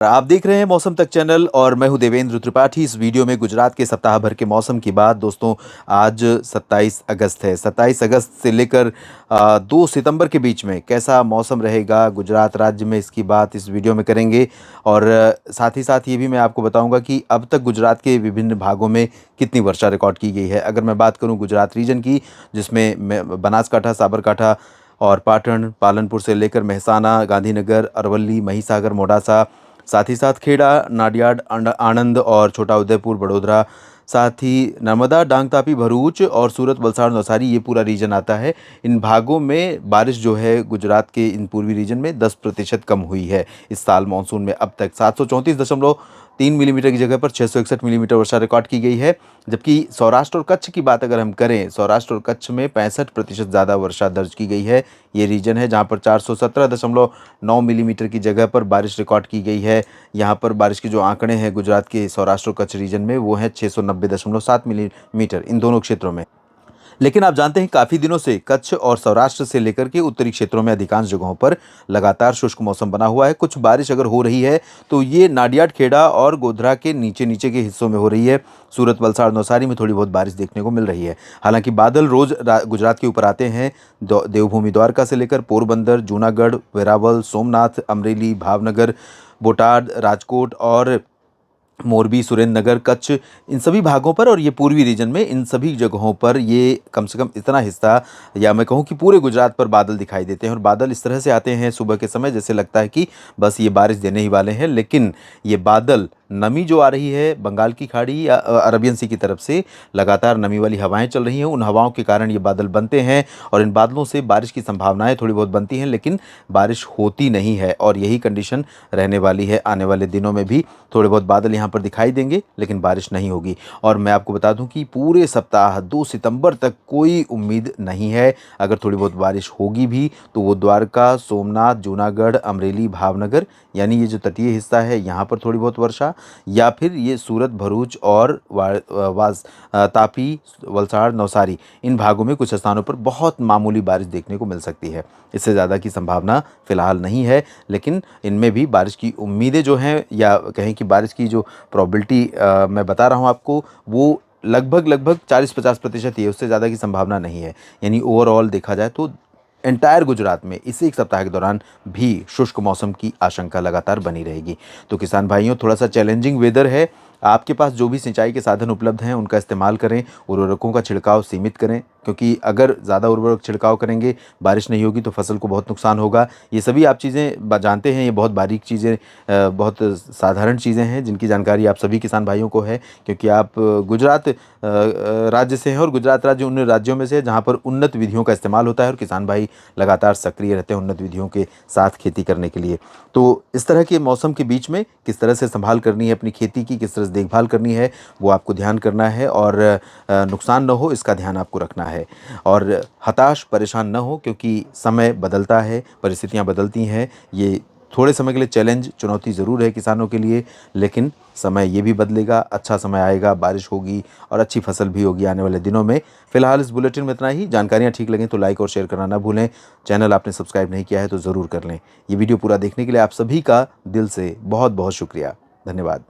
आप देख रहे हैं मौसम तक चैनल और मैं हूं देवेंद्र त्रिपाठी। इस वीडियो में गुजरात के सप्ताह भर के मौसम की बात। दोस्तों, आज 27 अगस्त है। 27 अगस्त से लेकर 2 सितंबर के बीच में कैसा मौसम रहेगा गुजरात राज्य में, इसकी बात इस वीडियो में करेंगे। और साथ ही साथ ये भी मैं आपको बताऊंगा कि अब तक गुजरात के विभिन्न भागों में कितनी वर्षा रिकॉर्ड की गई है। अगर मैं बात करूँ गुजरात रीजन की, जिसमें बनासकांठा, साबरकांठा और पाटन, पालनपुर से लेकर मेहसाना, गांधीनगर, अरवली, महिसागर, मोडासा, साथ ही साथ खेड़ा, नाडियाड, आणंद और छोटा उदयपुर, बड़ोदरा, साथ ही नर्मदा, डांग, तापी, भरूच और सूरत, वलसाड़, नवसारी, ये पूरा रीजन आता है। इन भागों में बारिश जो है गुजरात के इन पूर्वी रीजन में 10% कम हुई है इस साल मानसून में। अब तक 734.3 मिलीमीटर की जगह पर 661 मिलीमीटर वर्षा रिकॉर्ड की गई है। जबकि सौराष्ट्र और कच्छ की बात अगर हम करें, सौराष्ट्र और कच्छ में 65% ज़्यादा वर्षा दर्ज की गई है। ये रीजन है जहाँ पर 417.9 मिलीमीटर की जगह पर बारिश रिकॉर्ड की गई है। यहाँ पर बारिश के जो आंकड़े हैं गुजरात के सौराष्ट्र और कच्छ रीजन में, वो हैं 690.7 मिलीमीटर इन दोनों क्षेत्रों में। लेकिन आप जानते हैं काफ़ी दिनों से कच्छ और सौराष्ट्र से लेकर के उत्तरी क्षेत्रों में अधिकांश जगहों पर लगातार शुष्क मौसम बना हुआ है। कुछ बारिश अगर हो रही है तो ये नाडियाड, खेड़ा और गोधरा के नीचे नीचे के हिस्सों में हो रही है। सूरत, वलसाड़, नवसारी में थोड़ी बहुत बारिश देखने को मिल रही है। हालांकि बादल रोज गुजरात के ऊपर आते हैं। देवभूमि द्वारका से लेकर पोरबंदर, जूनागढ़, वेरावल, सोमनाथ, अमरेली, भावनगर, बोटाद, राजकोट और मोरबी, सुरेंद्रनगर, कच्छ, इन सभी भागों पर और ये पूर्वी रीजन में इन सभी जगहों पर ये कम से कम इतना हिस्सा, या मैं कहूँ कि पूरे गुजरात पर बादल दिखाई देते हैं। और बादल इस तरह से आते हैं सुबह के समय, जैसे लगता है कि बस ये बारिश देने ही वाले हैं। लेकिन ये बादल, नमी जो आ रही है बंगाल की खाड़ी या अरबियन सी की तरफ से, लगातार नमी वाली हवाएं चल रही हैं। उन हवाओं के कारण ये बादल बनते हैं और इन बादलों से बारिश की संभावनाएं थोड़ी बहुत बनती हैं, लेकिन बारिश होती नहीं है। और यही कंडीशन रहने वाली है आने वाले दिनों में भी। थोड़े बहुत बादल यहाँ पर दिखाई देंगे लेकिन बारिश नहीं होगी। और मैं आपको बता दूं कि पूरे सप्ताह 2 सितंबर तक कोई उम्मीद नहीं है। अगर थोड़ी बहुत बारिश होगी भी तो वो द्वारका, सोमनाथ, जूनागढ़, अमरेली, भावनगर, यानी ये जो तटीय हिस्सा है यहाँ पर थोड़ी बहुत वर्षा, या फिर ये सूरत, भरूच और तापी, वलसाड़, नवसारी, इन भागों में कुछ स्थानों पर बहुत मामूली बारिश देखने को मिल सकती है। इससे ज़्यादा की संभावना फिलहाल नहीं है। लेकिन इनमें भी बारिश की उम्मीदें जो हैं, या कहें कि बारिश की जो प्रोबेबिलिटी मैं बता रहा हूँ आपको, वो लगभग 40-50% ही है। उससे ज़्यादा की संभावना नहीं है। यानी ओवरऑल देखा जाए तो एंटायर गुजरात में इस एक सप्ताह के दौरान भी शुष्क मौसम की आशंका लगातार बनी रहेगी। तो किसान भाइयों, थोड़ा सा चैलेंजिंग वेदर है। आपके पास जो भी सिंचाई के साधन उपलब्ध हैं उनका इस्तेमाल करें। उर्वरकों का छिड़काव सीमित करें, क्योंकि अगर ज़्यादा उर्वरक छिड़काव करेंगे, बारिश नहीं होगी तो फसल को बहुत नुकसान होगा। ये सभी आप चीज़ें जानते हैं। ये बहुत बारीक चीज़ें, बहुत साधारण चीज़ें हैं जिनकी जानकारी आप सभी किसान भाइयों को है, क्योंकि आप गुजरात राज्य से हैं और गुजरात राज्य उन राज्यों में से है जहाँ पर उन्नत विधियों का इस्तेमाल होता है और किसान भाई लगातार सक्रिय रहते हैं उन्नत विधियों के साथ खेती करने के लिए। तो इस तरह के मौसम के बीच में किस तरह से संभाल करनी है अपनी खेती की, किस तरह से देखभाल करनी है, वो आपको ध्यान करना है। और नुकसान न हो इसका ध्यान आपको रखना है। और हताश, परेशान न हो, क्योंकि समय बदलता है, परिस्थितियाँ बदलती हैं। ये थोड़े समय के लिए चैलेंज, चुनौती ज़रूर है किसानों के लिए, लेकिन समय ये भी बदलेगा। अच्छा समय आएगा, बारिश होगी और अच्छी फसल भी होगी आने वाले दिनों में। फिलहाल इस बुलेटिन में इतना ही। जानकारियाँ ठीक लगें तो लाइक और शेयर करना ना भूलें। चैनल आपने सब्सक्राइब नहीं किया है तो ज़रूर कर लें। ये वीडियो पूरा देखने के लिए आप सभी का दिल से बहुत बहुत शुक्रिया। धन्यवाद।